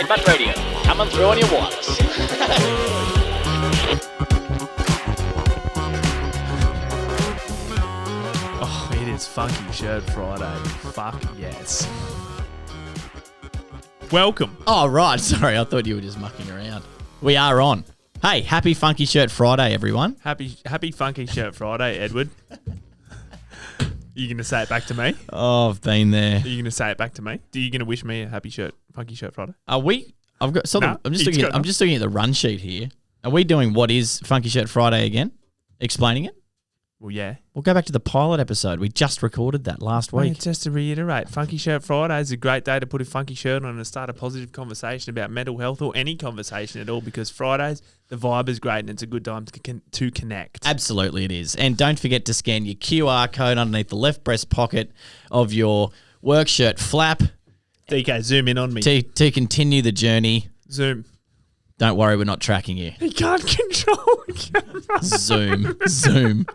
TradeMutt Radio, coming through on your wireless. Oh, it is Funky Shirt Friday. Fuck yes. Welcome. Oh, right. Sorry, I thought you were just mucking around. We are on. Hey, happy Funky Shirt Friday, everyone. Happy Funky Shirt Friday, Edward. You going to say it back to me? Oh, I've been there. Are you going to say it back to me? Are you going to wish me a Funky Shirt Friday? Are we? I've got something. No, I'm just looking at the run sheet here. Are we doing what is Funky Shirt Friday again? Explaining it? Well, yeah. We'll go back to the pilot episode. We just recorded that last week. Mate, just to reiterate, Funky Shirt Friday is a great day to put a funky shirt on and start a positive conversation about mental health or any conversation at all, because Fridays, the vibe is great and it's a good time to connect. Absolutely it is. And don't forget to scan your QR code underneath the left breast pocket of your work shirt flap. DK, zoom in on me. To continue the journey. Zoom. Don't worry, we're not tracking you. He can't control the camera. Zoom.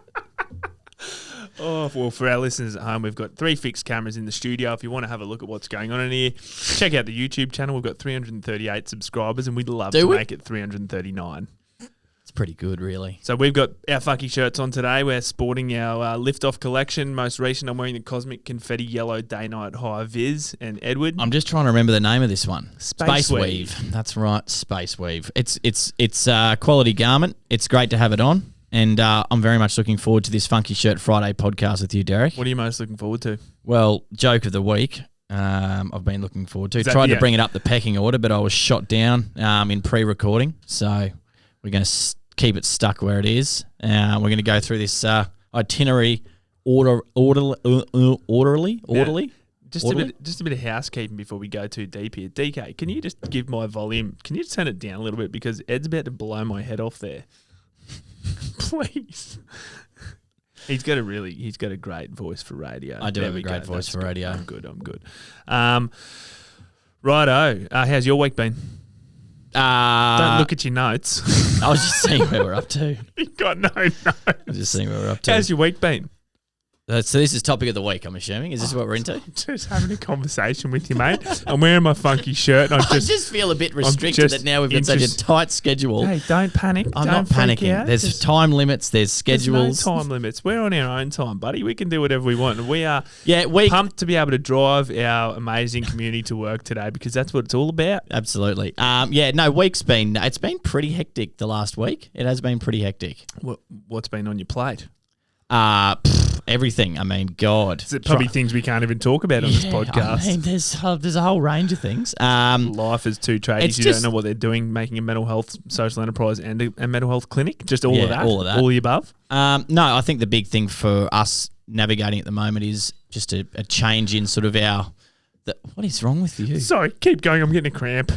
Oh, well, for our listeners at home, we've got 3 fixed cameras in the studio. If you want to have a look at what's going on in here, check out the YouTube channel. We've got 338 subscribers, and we'd love to make it 339. It's pretty good, really. So we've got our funky shirts on today. We're sporting our Lift-Off collection. Most recent, I'm wearing the Cosmic Confetti Yellow Day Night High Viz. And Edward? I'm just trying to remember the name of this one. Space Weave. That's right, Space Weave. It's a quality garment. It's great to have it on. And I'm very much looking forward to this Funky Shirt Friday podcast with you, Derek. What are you most looking forward to? Well, joke of the week I've been looking forward to. Tried to bring it up the pecking order, but I was shot down in pre-recording. So we're going to keep it stuck where it is. We're going to go through this itinerary orderly. Yeah. Just a bit of housekeeping before we go too deep here. DK, can you just give my volume? Can you just turn it down a little bit, because Ed's about to blow my head off there. Please. He's got a great voice for radio. I do have a great voice for radio. I'm good. Righto. How's your week been? Don't look at your notes. I was just seeing where we're up to. You got no notes. I was just seeing where we're up to. How's your week been? So this is topic of the week, I'm assuming. Is this what we're into? Just having a conversation with you, mate. I'm wearing my funky shirt. And I just feel a bit restricted that now we've got such a tight schedule. Hey, don't panic. I'm not panicking. There's time limits. There's schedules. There's no time limits. We're on our own time, buddy. We can do whatever we want. And we are pumped to be able to drive our amazing community to work today, because that's what it's all about. Absolutely. Week's been pretty hectic the last week. It has been pretty hectic. What's been on your plate? Everything. I mean, God. Is it probably things we can't even talk about on this podcast? I mean, there's a whole range of things. Life is two tradies. You don't know what they're doing, making a mental health social enterprise and a mental health clinic. Just all of that. All of the above. No, I think the big thing for us navigating at the moment is just a change in sort of what is wrong with you? Sorry, keep going. I'm getting a cramp.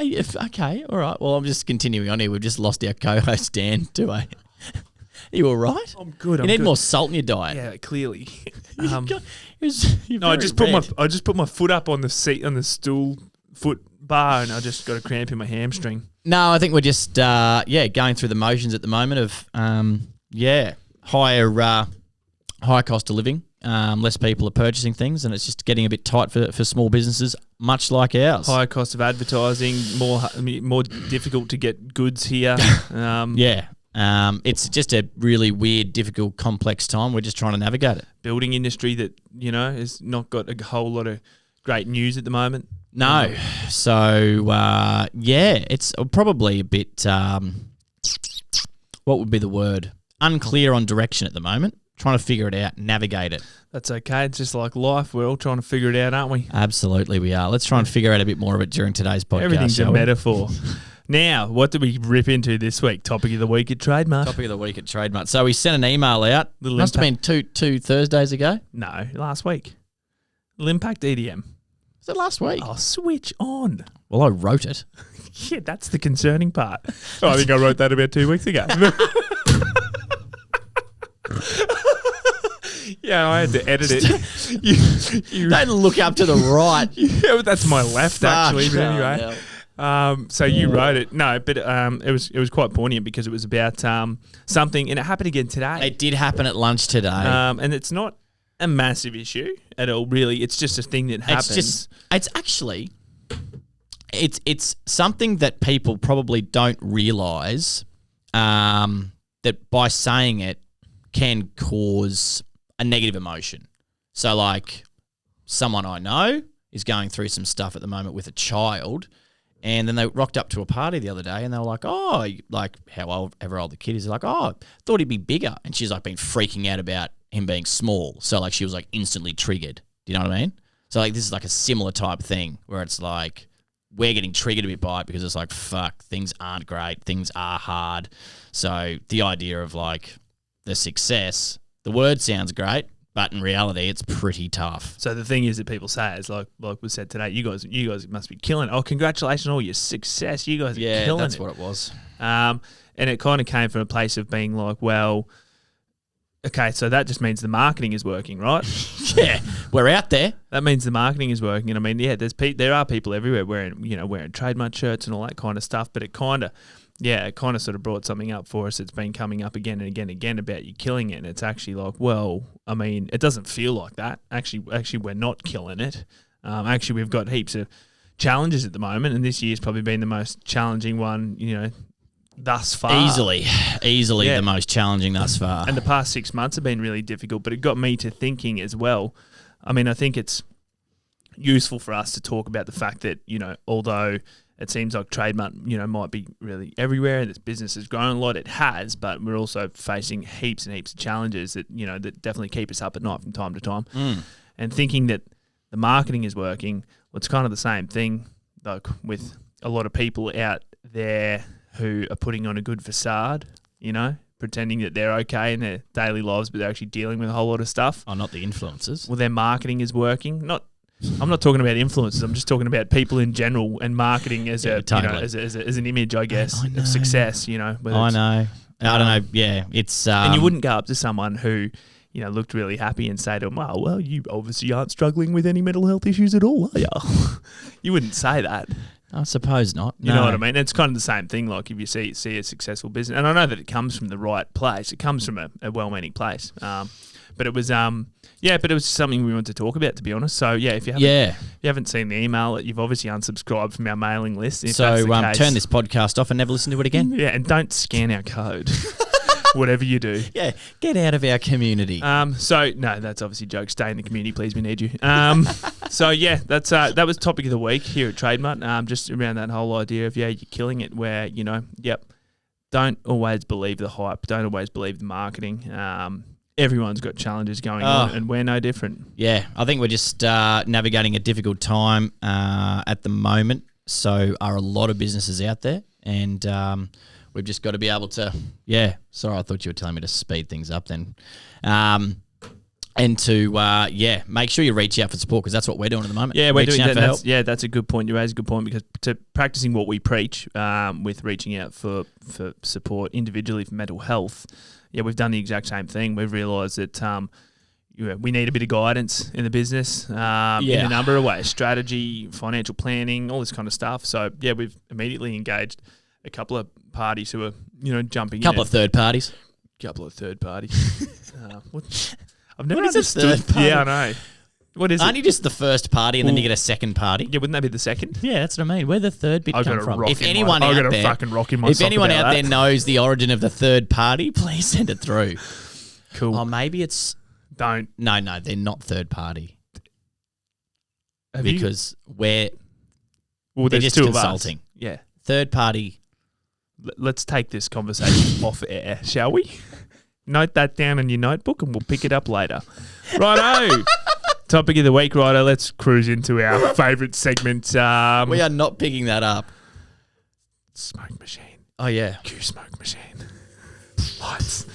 Okay, all right. Well, I'm just continuing on here. We've just lost our co-host, Dan, to a... Are you all right? I'm good. You need more salt in your diet. Yeah, clearly. I just put my foot up on the seat, on the stool foot bar, and I just got a cramp in my hamstring. No, I think we're just going through the motions at the moment of higher cost of living. Less people are purchasing things, and it's just getting a bit tight for small businesses, much like ours. Higher cost of advertising, more difficult to get goods here. It's just a really weird, difficult, complex time. We're just trying to navigate it. Building industry that, has not got a whole lot of great news at the moment. No. So, it's probably a bit, what would be the word? Unclear on direction at the moment. Trying to figure it out, navigate it. That's okay. It's just like life. We're all trying to figure it out, aren't we? Absolutely, we are. Let's try and figure out a bit more of it during today's podcast. Everything's a metaphor. Now, what did we rip into this week? Topic of the week at TradeMutt. Topic of the week at TradeMutt. So we sent an email out. Must have been two Thursdays ago. No, last week. Little Impact EDM. Was it last week? Oh, switch on. Well, I wrote it. Yeah, that's the concerning part. I think I wrote that about 2 weeks ago. Yeah, I had to edit it. You don't look up to the right. Yeah, that's my left, actually. But anyway, so you wrote it. No, but it was quite poignant because it was about something, and it happened again today. It did happen at lunch today. And it's not a massive issue at all. Really, it's just a thing that happens. It's something that people probably don't realise that by saying it can cause a negative emotion. So, like, someone I know is going through some stuff at the moment with a child, and then they rocked up to a party the other day, and they were like, "Oh, like however old the kid is, like, oh, thought he'd be bigger," and she's like been freaking out about him being small. So, like, she was like instantly triggered. Do you know what I mean? So, like, this is like a similar type thing where it's like we're getting triggered a bit by it because it's like, fuck, things aren't great, things are hard. So the idea of like the success, the word sounds great, but in reality, it's pretty tough. So the thing is that people say is like we said today, you guys must be killing it. Oh, congratulations on all your success. You guys are killing it. Yeah, that's what it was. And it kind of came from a place of being like, well, okay, so that just means the marketing is working, right? Yeah, we're out there. That means the marketing is working, and I mean, yeah, there are people everywhere wearing TradeMutt shirts and all that kind of stuff. But it kind of sort of brought something up for us. It's been coming up again and again and again about you killing it, and it's actually like, well, I mean, it doesn't feel like that. Actually, we're not killing it. Actually, we've got heaps of challenges at the moment, and this year's probably been the most challenging one, thus far. Easily the most challenging thus far. And the past 6 months have been really difficult, but it got me to thinking as well. I mean, I think it's useful for us to talk about the fact that, although it seems like TradeMutt, might be really everywhere and this business has grown a lot, it has, but we're also facing heaps and heaps of challenges that, that definitely keep us up at night from time to time. And thinking that the marketing is working, well, it's kind of the same thing, like with a lot of people out there who are putting on a good facade, pretending that they're okay in their daily lives, but they're actually dealing with a whole lot of stuff. Oh, not the influencers. Well, their marketing is working. I'm not talking about influencers. I'm just talking about people in general and marketing as as an image, I guess, of success. I know. I don't know. Yeah, it's and you wouldn't go up to someone who looked really happy and say to them, "Oh, well, you obviously aren't struggling with any mental health issues at all, are you?" You wouldn't say that. I suppose not. You know what I mean? It's kind of the same thing. Like if you see a successful business, and I know that it comes from the right place. It comes from a well-meaning place. But it was something we wanted to talk about, to be honest. So yeah, if you haven't seen the email, you've obviously unsubscribed from our mailing list. So turn this podcast off and never listen to it again. Yeah, and don't scan our code. Whatever you do. Yeah, get out of our community. So no, that's obviously a joke. Stay in the community, please. We need you. So yeah, that was topic of the week here at TradeMutt. Just around that whole idea of you're killing it. Where don't always believe the hype. Don't always believe the marketing. Everyone's got challenges going on, and we're no different. Yeah, I think we're just navigating a difficult time at the moment. So are a lot of businesses out there, and we've just got to be able to, sorry, I thought you were telling me to speed things up then. And to, make sure you reach out for support because that's what we're doing at the moment. Yeah, we're doing that. Yeah, that's a good point. You raise a good point because to practicing what we preach with reaching out for support individually for mental health, we've done the exact same thing. We've realised that we need a bit of guidance in the business in a number of ways, strategy, financial planning, all this kind of stuff. So, we've immediately engaged a couple of parties who are, jumping in. Couple of third parties. I've never what is a third party? Yeah, I know. What is Aren't you just the first party and then you get a second party? Yeah, wouldn't that be the second? Yeah, that's what I mean. Where the third bit come from? If anyone out there knows the origin of the third party, please send it through. Cool. Or maybe it's... Don't. No, they're not third party. Have because they're just two consulting. Of us. Yeah. Third party. Let's take this conversation off air, shall we? Note that down in your notebook and we'll pick it up later. Righto. Topic of the week, righto. Let's cruise into our favourite segment. We are not picking that up. Smoke machine. Oh, yeah. Cue smoke machine. Lights.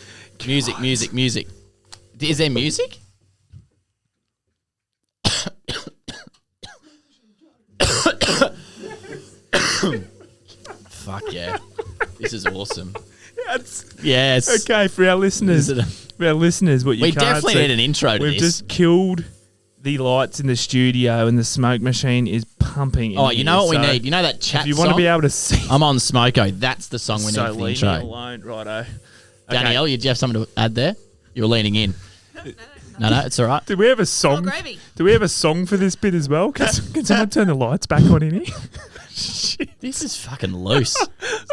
Music. Is there music? Fuck yeah. This is awesome. Yes. Okay, for our listeners, what you we can't definitely see, need an intro to we've this. just killed the lights in the studio and the smoke machine is pumping. Oh, you know what we need? You know that chat song? If you want to be able to see. I'm on Smoko. That's the song we need for the intro. Leave me alone, righto. Danielle, you have something to add there? You were leaning in. No, it's all right. Do we have a song? gravy. Do we have a song for this bit as well? Can someone turn the lights back on in here? This is fucking loose.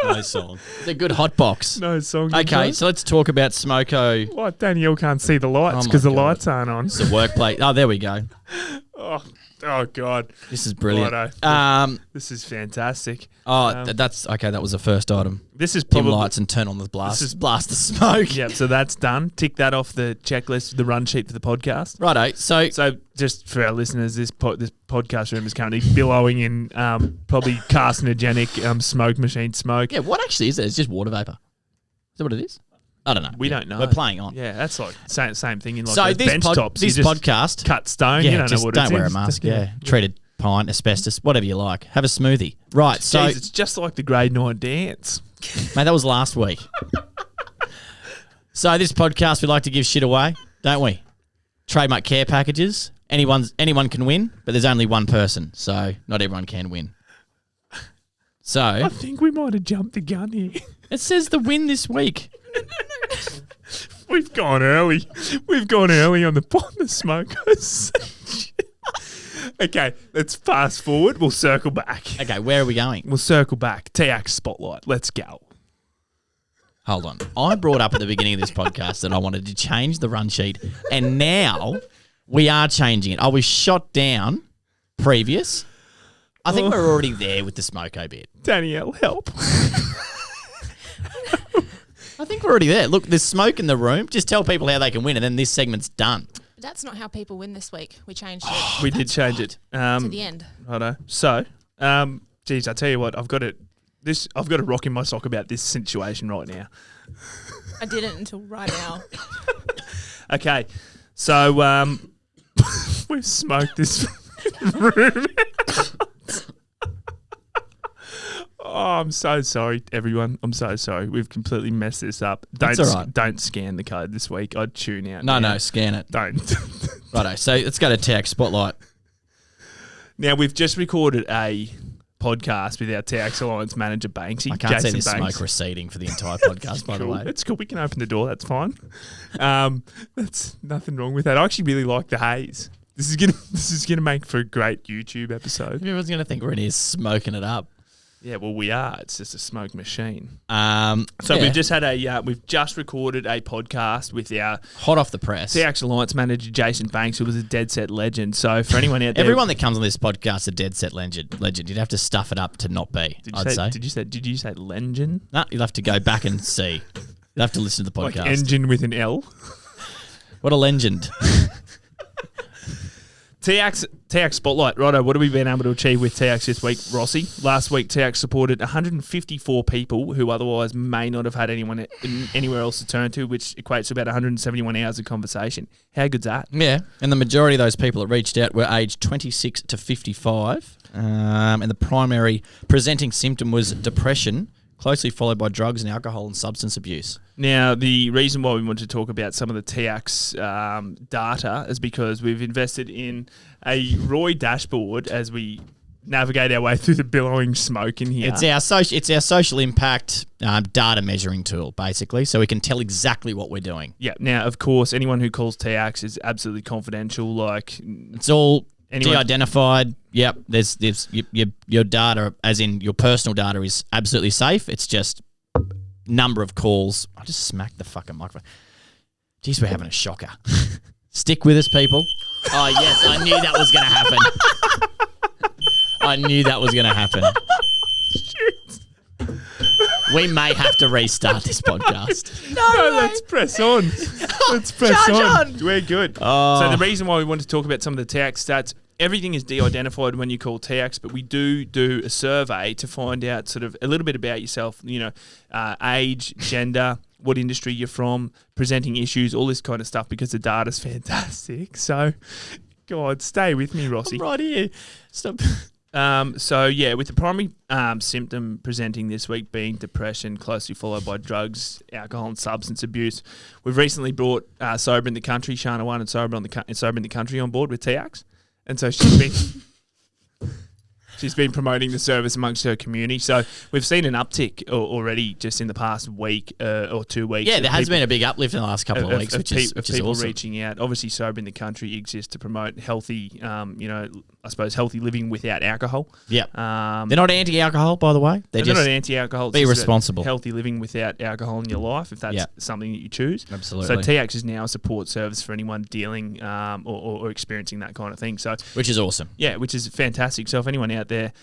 No song. It's a good hot box. No song. Okay, so let's talk about Smoko. What? Danielle can't see the lights Oh my because the God. lights aren't on. It's a workplace. Oh, there we go. Oh God. This is brilliant. Righto. This is fantastic. That's okay. That was the first item. This is Dim probably lights and turn on the blast. This is- blast the smoke. Yeah, so that's done. Tick that off the checklist, the run sheet for the podcast. Righto. So just for our listeners, this podcast room is currently billowing in probably carcinogenic smoke machine smoke. Yeah, what actually is it? It's just water vapor. Is that what it is? I don't know. We don't know. We're playing on. Yeah, that's like same thing in like So those this bench tops. this You just podcast. cut stone. Yeah, you don't just know what don't it wear is. a mask. Yeah, treated pine, asbestos, whatever you like. Have a smoothie. Right. So, Jeez, it's just like the grade 9 dance. mate, that was last week. So this podcast, we like to give shit away, don't we? TradeMutt care packages. Anyone can win, but there's only one person, so not everyone can win. So I think we might have jumped the gun here. it says the win this week. We've gone early. We've gone early on the smokers. Okay, let's fast forward. We'll circle back. Okay, where are we going? We'll circle back. TIACS Spotlight. Let's go. Hold on. I brought up at the beginning of this podcast that I wanted to change the run sheet, and now we are changing it. I was shot down previous. I think we're already there with the smoko bit. Danielle, help. I think we're already there. Look, there's smoke in the room. Just tell people how they can win, and then this segment's done. That's not how people win this week. We changed it We did change it. to the end. Righto. So, geez, I tell you what, I've got a rock in my sock about this situation right now. I didn't until right now. Okay, so we've smoked this room. Oh, I'm so sorry, everyone. I'm so sorry. We've completely messed this up. That's all right. Don't scan the code this week. I'd tune out. No, scan it. Don't. Righto, so let's go to TIACS Spotlight. Now, we've just recorded a podcast with our TIACS Alliance manager, Banksy. I can't see Jason this Banks. smoke receding for the entire podcast, by the Cool. way. That's cool. We can open the door. That's fine. That's nothing wrong with that. I actually really like the haze. This is gonna make for a great YouTube episode. Everyone's going to think we're in here smoking it up. Yeah, well, we are. It's just a smoke machine. So yeah. we've just had we've just recorded a podcast with our Hot off the press. TIACS Alliance manager, Jason Banks, who was a dead set legend. So for anyone out there, Everyone that comes on this podcast is a dead set legend. You'd have to stuff it up to not be, I'd say. Did you say legend? No, you'll have to go back and see. You'll have to listen to the podcast. Like engine with an L. What a legend. TIACS Spotlight. Righto, what have we been able to achieve with TIACS this week, Rossi? Last week, TIACS supported 154 people who otherwise may not have had anyone anywhere else to turn to, which equates to about 171 hours of conversation. How good's that? Yeah, and the majority of those people that reached out were aged 26 to 55, and the primary presenting symptom was depression, closely followed by drugs and alcohol and substance abuse. Now, the reason why we want to talk about some of the TIACS data is because we've invested in a ROI dashboard as we navigate our way through the billowing smoke in here. It's our social impact data measuring tool, basically, so we can tell exactly what we're doing. Yeah. Now, of course, anyone who calls TIACS is absolutely confidential. Like, it's all de-identified. Yep. There's your data, as in your personal data, is absolutely safe. It's just number of calls. I just smacked the fucking microphone. Jeez, we're having a shocker. Stick with us, people. Oh, yes, I knew that was going to happen. I knew that was going to happen. Shit. We may have to restart this podcast. No, let's press on. Let's press on. We're good. Oh. So the reason why we want to talk about some of the TIACS stats, everything is de-identified when you call TIACS, but we do a survey to find out sort of a little bit about yourself, age, gender, what industry you're from, presenting issues, all this kind of stuff, because the data's fantastic. So, God, stay with me, Rossi. I'm right here. Stop. With the primary symptom presenting this week being depression, closely followed by drugs, alcohol, and substance abuse, we've recently brought Sober in the Country, Shana One, and Sober in the Country on board with TIACS. And so she's been... She's been promoting the service amongst her community. So we've seen an uptick already just in the past week or 2 weeks. Yeah, there has been a big uplift in the last couple of weeks, which is people awesome. reaching out. Obviously, Sober in the Country exists to promote healthy, I suppose, healthy living without alcohol. Yeah. They're not anti-alcohol, by the way. They're not just anti-alcohol. be responsible. Healthy living without alcohol in your life, if that's something that you choose. Absolutely. So TIACS is now a support service for anyone dealing or experiencing that kind of thing. So which is awesome. Yeah, which is fantastic. So if anyone out there,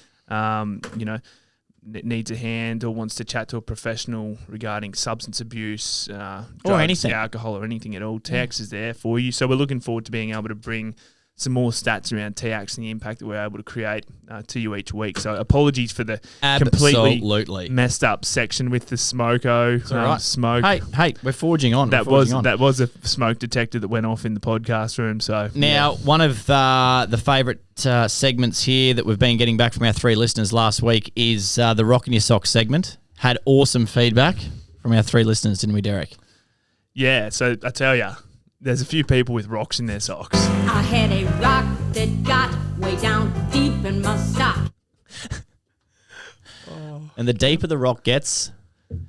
needs a hand or wants to chat to a professional regarding substance abuse, drugs, or anything, alcohol, or anything at all, TIACS is there for you. So we're looking forward to being able to bring some more stats around TIACS and the impact that we're able to create to you each week. So apologies for the completely messed up section with the smoko. Right. Smoke. Hey, we're forging on. That was a smoke detector that went off in the podcast room. So now one of the favourite segments here that we've been getting back from our 3 listeners last week is the Rock in Your Socks segment. Had awesome feedback from our 3 listeners, didn't we, Derek? Yeah. So I tell you, there's a few people with rocks in their socks. I had a rock that got way down deep in my sock. And the deeper the rock gets,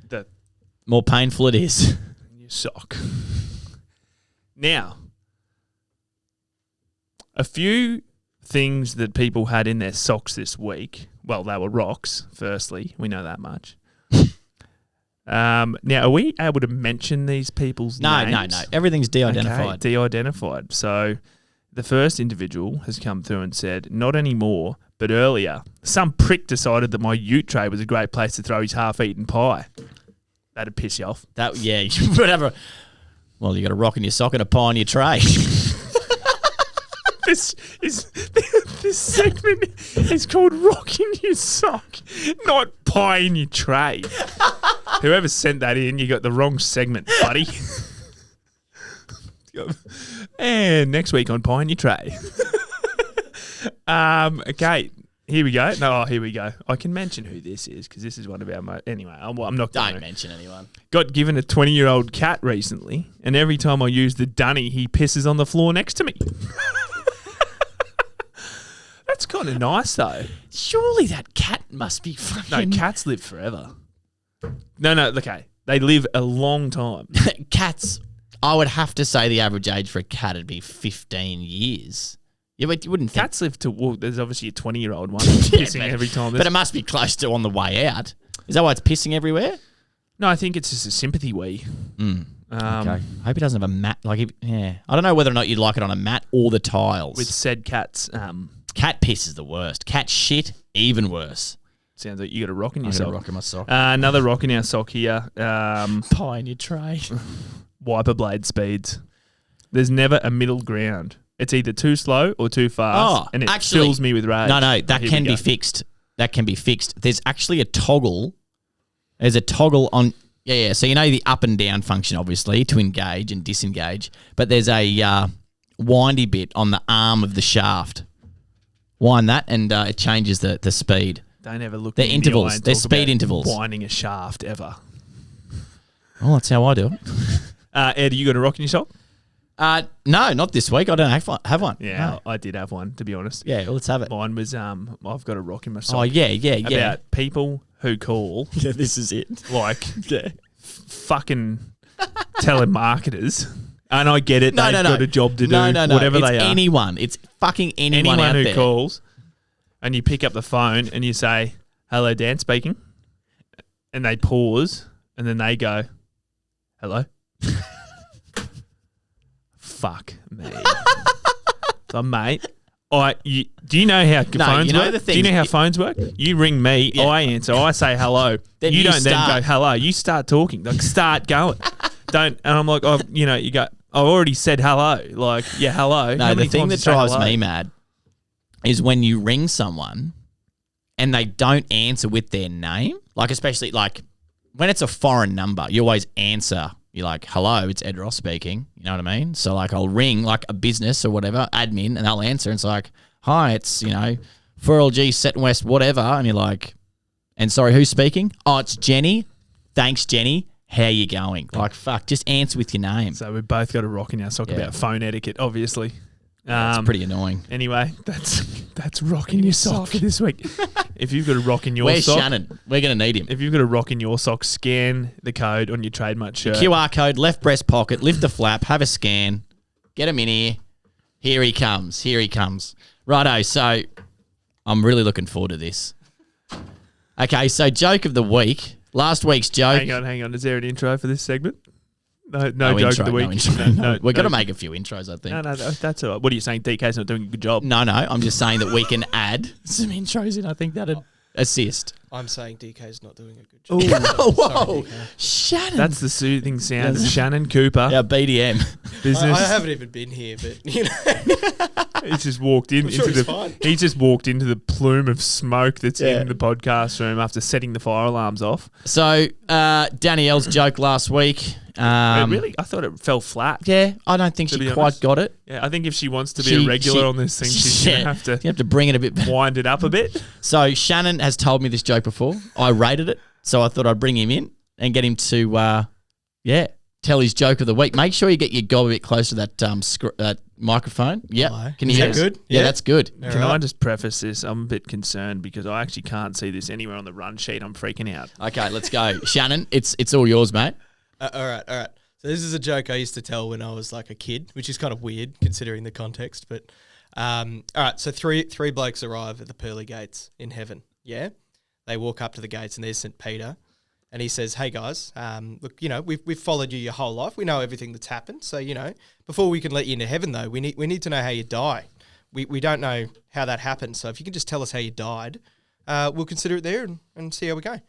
the more painful it is. In your sock. Now, a few things that people had in their socks this week. Well, they were rocks, firstly. We know that much. Now, are we able to mention these people's names? No. Everything's de-identified. Okay, de-identified. So the first individual has come through and said, not anymore, but earlier, some prick decided that my ute tray was a great place to throw his half-eaten pie. That'd piss you off. You would have you got a rock in your sock and a pie in your tray. This segment is called Rock in Your Sock, not Pie in Your Tray. Whoever sent that in, you got the wrong segment, buddy. And next week on Pie in Your Tray. Okay, here we go. Here we go. I can mention who this is because this is one of our anyway, I'm not going to. Don't mention anyone. Got given a 20-year-old cat recently, and every time I use the dunny, he pisses on the floor next to me. That's kind of nice, though. Surely that cat must be fucking... No, cats live forever. No, okay. They live a long time. Cats, I would have to say the average age for a cat would be 15 years. Yeah, but you wouldn't think... Cats live to... Well, there's obviously a 20-year-old one pissing every time. But it must be close to on the way out. Is that why it's pissing everywhere? No, I think it's just a sympathy wee. Okay. I hope he doesn't have a mat. I don't know whether or not you'd like it on a mat or the tiles. With said cats... Cat piss is the worst. Cat shit, even worse. Sounds like you got a rock in your sock. I got a rock in my sock. Another rock in our sock here. Pie in your tray. Wiper blade speeds. There's never a middle ground. It's either too slow or too fast, and it fills me with rage. No, that can be fixed. That can be fixed. There's actually a toggle. There's a toggle on... Yeah. So you know the up and down function, obviously, to engage and disengage. But there's a windy bit on the arm of the shaft. Wind that, and it changes the speed. Don't ever look at the intervals. They're speed intervals. Winding a shaft ever. Oh, that's how I do it. Ed, you got a rock in your sock? No, not this week. I don't have one. Yeah, no. I did have one, to be honest. Yeah, well, let's have it. Mine was I've got a rock in my sock. Oh, yeah. About people who call. Yeah, this is it. Like, fucking telemarketers. And I get it. They've got a job to do. Whatever they are. Anyone. It's fucking anyone out who there. calls, and you pick up the phone and you say, "Hello, Dan speaking," and they pause, and then they go, "Hello." Fuck me. So, mate, do you know how phones work? Do you know how phones work? You ring me, I answer, I say hello. Then you don't start. then go hello. You start talking. Like, start going. Don't. And I'm like, you go. I already said hello. Like, yeah, hello. No, the thing that drives me mad is when you ring someone and they don't answer with their name. Like, especially like when it's a foreign number, you always answer. You're like, hello, it's Ed Ross speaking. You know what I mean? So like I'll ring like a business or whatever, admin, and they'll answer. And it's like, hi, it's, 4LG, Set West, whatever. And you're like, and sorry, who's speaking? Oh, it's Jenny. Thanks, Jenny. How you going? Like, fuck, just answer with your name. So we've both got a rock in our sock about phone etiquette, obviously. It's pretty annoying. Anyway, that's What's rocking your sock for this week? If you've got a rock in your Where's sock, Shannon? We're going to need him. if you've got a rock in your sock, scan the code on your TradeMutt shirt. QR code, left breast pocket, lift the flap, have a scan, get him in here. Here he comes. Here he comes. Righto, so I'm really looking forward to this. Okay, so joke of the week. Last week's joke. Hang on. Is there an intro for this segment? No joke intro, of the week. no intro. No, We're going to make a few intros, I think. No, that's all right. What are you saying? DK's not doing a good job? No, I'm just saying that we can add some intros in. I think that'd assist. I'm saying DK's not doing a good job. Whoa, DK. Shannon. That's the soothing sound of Shannon Cooper. our BDM. Business. I haven't even been here, but you know, He's just walked in. I'm sure into he's the, fine. He's just walked into the plume of smoke that's Yeah. in the podcast room after setting the fire alarms off. So Danielle's joke last week. Really? I thought it fell flat. Yeah, I don't think To she be quite honest. got it. Yeah, I think if she wants to be a regular on this thing, she's going to have to You have to bring it a bit. wind it up a bit. So Shannon has told me this joke before. I rated it, so I thought I'd bring him in and get him to, tell his joke of the week. Make sure you get your gob a bit closer to that that microphone. Yeah, Hello. can you Is hear that us? good? Yeah, Yeah. that's good. Can I just preface this? I'm a bit concerned because I actually can't see this anywhere on the run sheet. I'm freaking out. Okay, let's go, Shannon. It's all yours, mate. all right. So this is a joke I used to tell when I was like a kid, which is kind of weird considering the context. But all right, so three blokes arrive at the pearly gates in heaven. Yeah, they walk up to the gates and there's St. Peter, and he says, "Hey guys, look, you know we've followed you your whole life. We know everything that's happened. So you know before we can let you into heaven, though, we need to know how you die. We don't know how that happened. So if you can just tell us how you died, we'll consider it there and see how we go.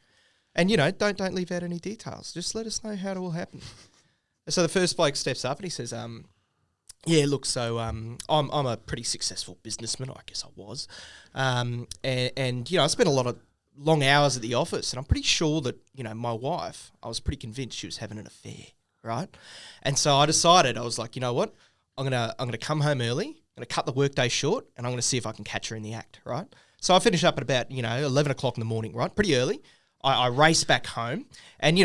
And you know don't leave out any details. Just let us know how it all happened." So the first bloke steps up and he says, yeah, look, so I'm a pretty successful businessman, I guess I was. And you know, I spent a lot of long hours at the office, and I'm pretty sure that, you know, my wife, I was pretty convinced she was having an affair, right? And so I decided, I was like, you know what? I'm gonna come home early, I'm gonna cut the workday short, and I'm gonna see if I can catch her in the act, right? So I finish up at about, 11 o'clock in the morning, right? Pretty early. I race back home, and,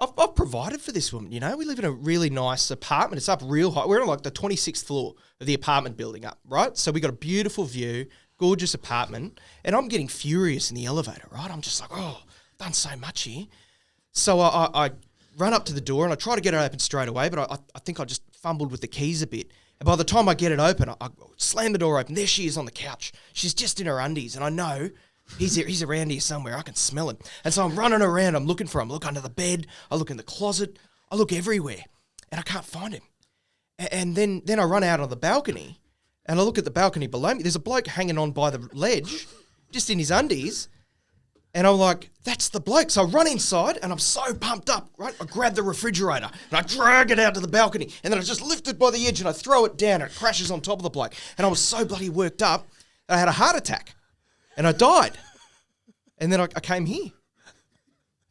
I've provided for this woman, we live in a really nice apartment. It's up real high. We're on like the 26th floor of the apartment building up, right? So we got a beautiful view, gorgeous apartment, and I'm getting furious in the elevator, right? I'm just like, oh, I've done so much here. So I run up to the door and I try to get it open straight away, but I think I just fumbled with the keys a bit. And by the time I get it open, I slam the door open. There she is on the couch. She's just in her undies, and I know he's around here somewhere. I can smell him. And so I'm running around. I'm looking for him. I look under the bed. I look in the closet. I look everywhere, and I can't find him. And then I run out on the balcony, and I look at the balcony below me. There's a bloke hanging on by the ledge, just in his undies. And I'm like, that's the bloke. So I run inside, and I'm so pumped up, right? I grab the refrigerator, and I drag it out to the balcony, and then I just lift it by the edge, and I throw it down, and it crashes on top of the bloke. And I was so bloody worked up that I had a heart attack, and I died. And then I came here.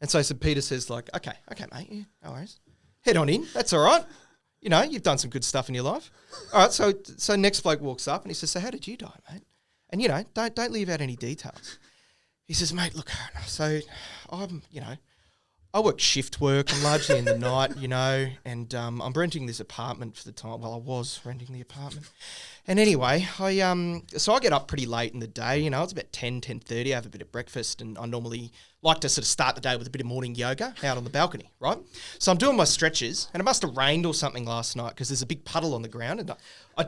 And so St. Peter says, like, okay, mate, yeah, no worries. Head on in, that's all right. You've done some good stuff in your life. All right, so next bloke walks up, and he says, so how did you die, mate? And, don't leave out any details. He says, mate, look, so I work shift work. I'm largely in the night, and I'm renting this apartment for the time. Well, I was renting the apartment. And anyway, so I get up pretty late in the day, it's about 10:30. I have a bit of breakfast, and I normally like to sort of start the day with a bit of morning yoga out on the balcony, right? So I'm doing my stretches, and it must have rained or something last night because there's a big puddle on the ground, and I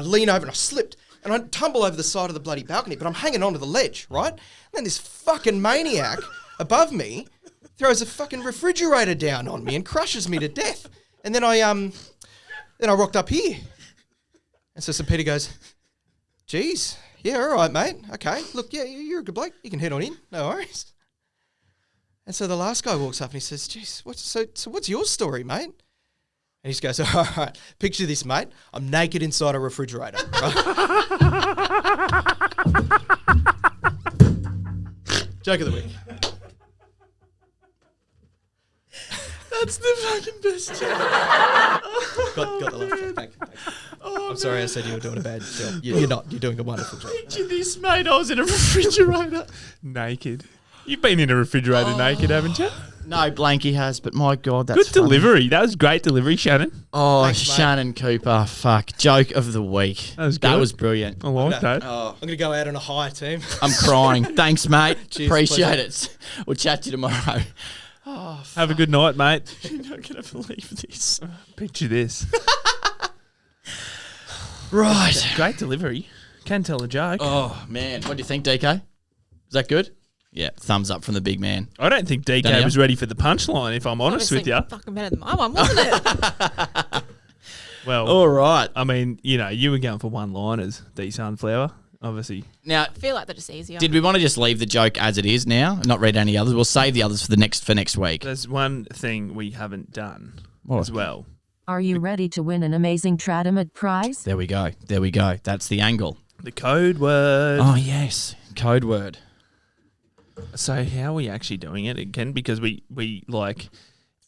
lean over and I slipped, and I tumble over the side of the bloody balcony, but I'm hanging onto the ledge, right? And then this fucking maniac above me throws a fucking refrigerator down on me and crushes me to death. And then I rocked up here. And so St. Peter goes, geez, yeah, all right, mate. Okay, look, yeah, you're a good bloke. You can head on in, no worries. And so the last guy walks up and he says, geez, what's your story, mate? And he just goes, all right, picture this, mate. I'm naked inside a refrigerator. Right? Joke of the week. That's the fucking best joke. Got the laugh. Thank you. I'm sorry I said you were doing a bad job. You're not. You're doing a wonderful job. Picture this, mate. I was in a refrigerator naked. You've been in a refrigerator naked, haven't you? No, Blanky has, but my God, that's Good funny. delivery. That was great delivery, Shannon. Oh, Thanks, mate. Shannon Cooper. Fuck. Joke of the week. That was good. That was brilliant. I like that. I'm going to go out on a high, team. I'm crying. Thanks, mate. Cheers, Appreciate pleasure. it. We'll chat to you tomorrow. Have a good night, mate. You're not going to believe this. Picture this. Right. Great delivery. Can tell a joke. Oh, man. What do you think, DK? Is that good? Yeah. Thumbs up from the big man. I don't think DK Danielle? was ready for the punchline, if I'm honest with you. Fucking better than my one, wasn't it? Well, All right. I mean, you know, you were going for one-liners, D Sunflower, obviously. Now, I feel like they're just easier. did we want to just leave the joke as it is now and not read any others? We'll save the others for next week. There's one thing we haven't done as well. Are you ready to win an amazing TradeMutt prize? There we go. There we go. That's the angle. The code word. Oh, yes. Code word. So how are we actually doing it again? Because we like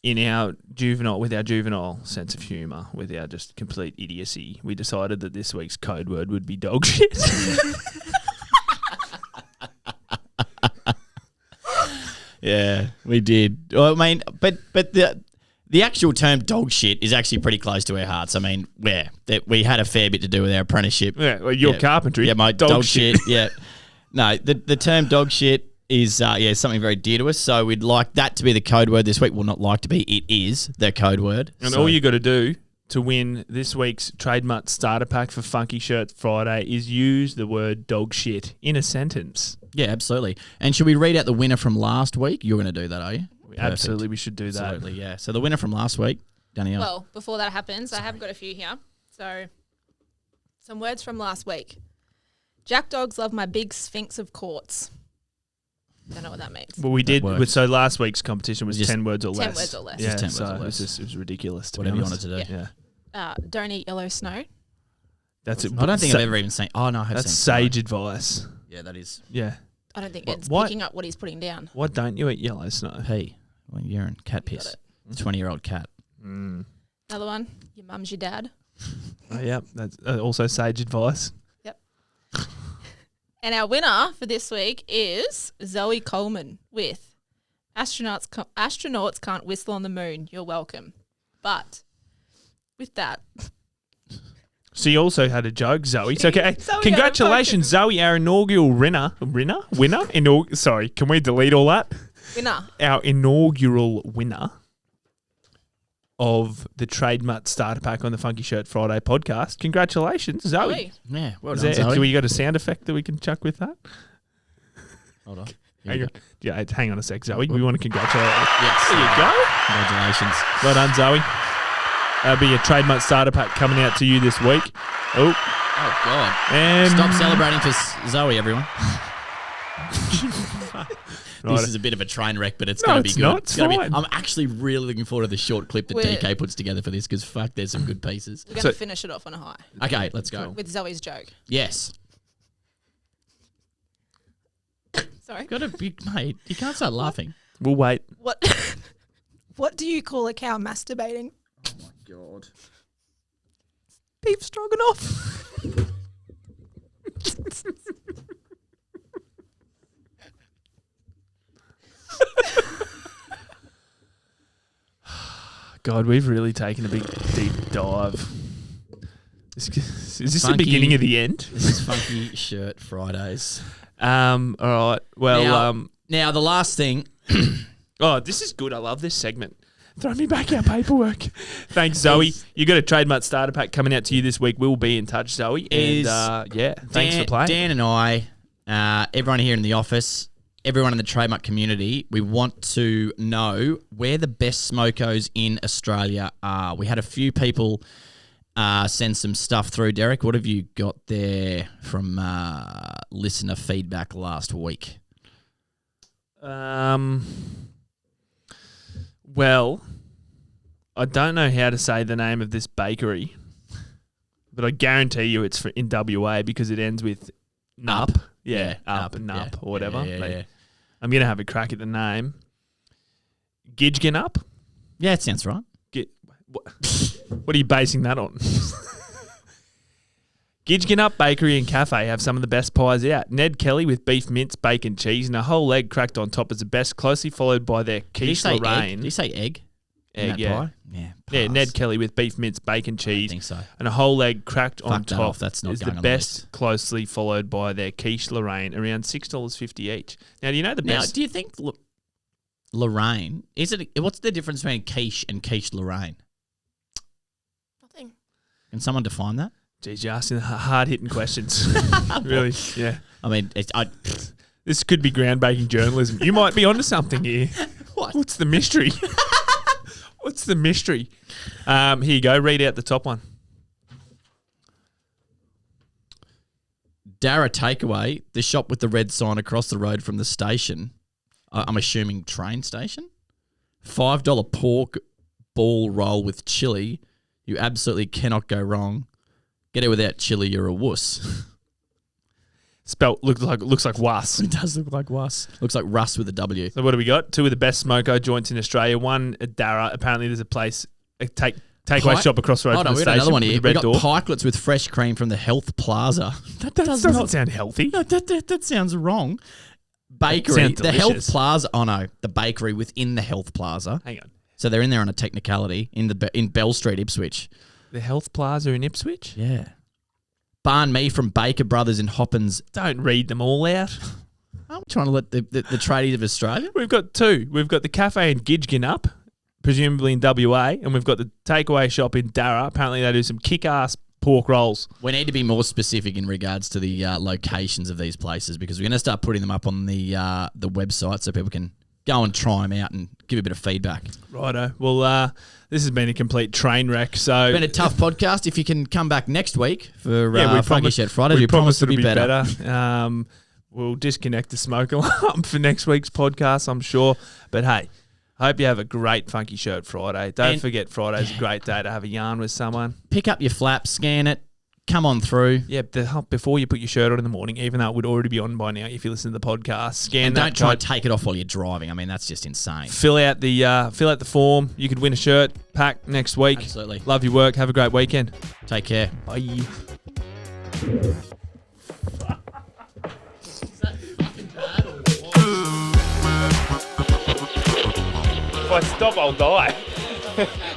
in our juvenile sense of humour, with our just complete idiocy, we decided that this week's code word would be dog shit. Yeah, we did. Well, I mean, but the actual term dog shit is actually pretty close to our hearts. I mean, we had a fair bit to do with our apprenticeship. Yeah, well, your carpentry. Yeah, my dog shit. Yeah. No, the term dog shit is something very dear to us. So we'd like that to be the code word this week. Well, not like to be. It is the code word. And So- all you got to do to win this week's TradeMutt starter pack for Funky Shirts Friday is use the word dog shit in a sentence. Yeah, absolutely. And should we read out the winner from last week? You're going to do that, are you? Absolutely, we should do that. Absolutely, yeah. So the winner from last week, Danielle. Well, before that happens, I have got a few here. So, some words from last week. Jack dogs love my big sphinx of courts. Don't know what that means. Well, we did. works. So last week's competition was Just 10 words or 10 less. words or less. Yeah, Just 10 so words or less. It was ridiculous. To Whatever be you honest. wanted to do. Yeah, Don't eat yellow snow. that's it. I don't think I've ever even seen. Oh no, I have That's seen. sage advice. Yeah, that is Yeah. I don't think What- Ed's what? picking up what he's putting down. Why don't you eat yellow snow? pee. Well, urine, cat You got piss. it. 20-year-old cat. Another one. Your mum's your dad. Oh, yeah, that's also sage advice. Yep. And our winner for this week is Zoe Coleman with astronauts can't whistle on the moon. You're welcome. But with that, So you also had a joke, Zoe. So, okay, Zoe, congratulations, Zoe, our inaugural winner. Sorry, can we delete all that? winner. Our inaugural winner of the TradeMutt starter pack on the Funky Shirt Friday podcast. Congratulations, Zoe. Zoe. Yeah, well Is done, there, Zoe. do we got a sound effect that we can chuck with that? Hold on. Hang on a sec, Zoe. We want to congratulate you. Yes. There you go. Congratulations. Well done, Zoe. That'll be a TradeMutt starter pack coming out to you this week. Oh, Oh God. and Stop celebrating for Zoe, everyone. Right. This is a bit of a train wreck, but it's No, going to be it's good. not. It's gonna fine. I'm actually really looking forward to the short clip that We're- DK puts together for this because fuck, there's some good pieces. We're going So- to finish it off on a high Okay, let's go. with Zoe's joke. Yes. Sorry. Got a big mate. You can't start laughing. We'll wait. What? What do you call a cow masturbating? God. Beef stroganoff. God, we've really taken a big deep dive. Is this the Funky. beginning of the end? This is Funky Shirt Fridays. All right. Well, Now the last thing. oh, this is good. I love this segment. Throw me back our paperwork. Thanks, Zoe. You got a TradeMutt starter pack coming out to you this week. We'll be in touch, Zoe. And thanks for playing. Dan and I, everyone here in the office, everyone in the TradeMutt community, we want to know where the best smokos in Australia are. We had a few people send some stuff through. Derek, what have you got there from listener feedback last week? Well, I don't know how to say the name of this bakery, but I guarantee you it's in WA because it ends with nup. Yeah, up and nup yeah. or whatever. Yeah, But yeah. I'm going to have a crack at the name. Gidgen up? Yeah, it sounds right. What are you basing that on? Gidgenup Bakery and Cafe have some of the best pies out. Ned Kelly with beef mince, bacon, cheese, and a whole egg cracked on top is the best, closely followed by their quiche Lorraine. Did you say egg? Egg, In that yeah. pie? Yeah. Yeah, pass. Ned Kelly with beef mince, bacon, cheese, I think so. and a whole egg cracked on Fuck that top off, that's not is going the on the best, list. closely followed by their quiche Lorraine, around $6.50 each. Now, do you know the Now, best? do you think Lorraine, what's the difference between quiche and quiche Lorraine? Nothing. Can someone define that? Geez, you're asking hard-hitting questions. Really, yeah. I mean, This could be groundbreaking journalism. You might be onto something here. What's the mystery? What's the mystery? Here you go. Read out the top one. Darra Takeaway, the shop with the red sign across the road from the station. I'm assuming train station. $5 pork ball roll with chili. You absolutely cannot go wrong. Get it without chili, you're a wuss. Spelt looks like was. It does look like wuss. Looks like Russ with a W. So what do we got? 2 of the best smoko joints in Australia. One at Darra. Apparently there's a place, a takeaway shop across the road Hold from on, the we got station. another one with here. the We red got door. pikelets with fresh cream from the Health Plaza. That doesn't sound healthy. No, that sounds wrong. Bakery. Sounds The Health delicious. Plaza. Oh no, the bakery within the Health Plaza. Hang on. So they're in there on a technicality in Bell Street, Ipswich. The Health Plaza in Ipswich? Yeah. Barn me from Baker Brothers in Hoppins. Don't read them all out. I'm trying to let the tradies of Australia. We've got 2. We've got the cafe in Gidgenup, presumably in WA, and we've got the takeaway shop in Darra. Apparently they do some kick-ass pork rolls. We need to be more specific in regards to the locations of these places because we're going to start putting them up on the website so people can go and try them out and give a bit of feedback. Righto. Well, this has been a complete train wreck. So Been a tough podcast. If you can come back next week for we Funky promise- Shed Fridays, we we promise it'll to be better. We'll disconnect the smoke alarm for next week's podcast, I'm sure. But hey, I hope you have a great Funky Shirt Friday. Don't forget Friday's a great day to have a yarn with someone. Pick up your flap, scan it, come on through. Yeah, before you put your shirt on in the morning, even though it would already be on by now if you listen to the podcast, scan And that. don't try and take it off while you're driving. I mean, that's just insane. Fill out the form. You could win a shirt pack next week. Absolutely. Love your work. Have a great weekend. Take care. Bye. If I stop, I'll die.